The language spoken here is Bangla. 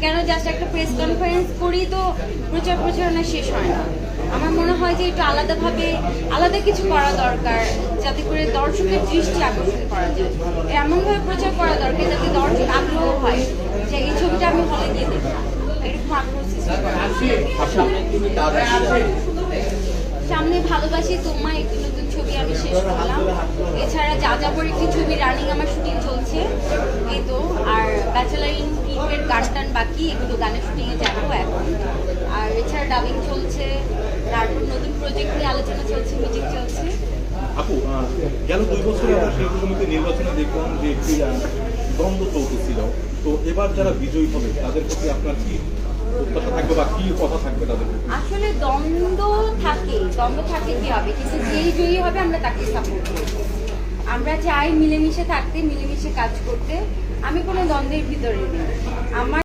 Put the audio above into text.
কেন জাস্ট একটা প্রেস কনফারেন্স করি তো প্রচারণা শেষ হয় না। আমার মনে হয় যে একটু আলাদাভাবে আলাদা কিছু করা দরকার, যাতে করে দর্শকের দৃষ্টি আকর্ষণ করা যায়। এমনভাবে প্রচার করা দরকার যাতে দর্শক আগ্রহ হয় যে এই ছবিটা আমি হলে গিয়ে দেখব, এরকম আগ্রহ সৃষ্টি করা। সামনে ভালোবাসি তোমায় একটি নতুন ছবি আমি শেষ করলাম। এছাড়া যাযাবর একটি ছবি রানিং আমার শুটিং চলছে এই তো। আর ব্যাচেলার ইন ক্রিকেট গান টান বাকি, এগুলো গানের শুটিংয়ে যাবো এখন। আর এছাড়া ডাবিং চলছে, তারপর নতুন প্রজেক্ট নিয়ে আলোচনা চলছে, মিটিং চলছে। আপু, গেল 2 বছরে আমরা সেই কমিটি নির্বাচনে দেখলাম যে একটি দ্বন্দ্ব চলতেছিল। তো এবার যারা বিজয়ী হবে তাদের প্রতি আপনার কি প্রত্যাশা থাকবে বা কি কথা থাকবে তাদের? আসলে দ্বন্দ্ব থাকে কি হবে, কিন্তু যেই জয়ী হবে আমরা তাকে সাপোর্ট করব। আমরা চাই মিলেমিশে থাকতে, মিলেমিশে কাজ করতে। আমি কোনো দ্বন্দ্বের ভিতরে নেই। আমার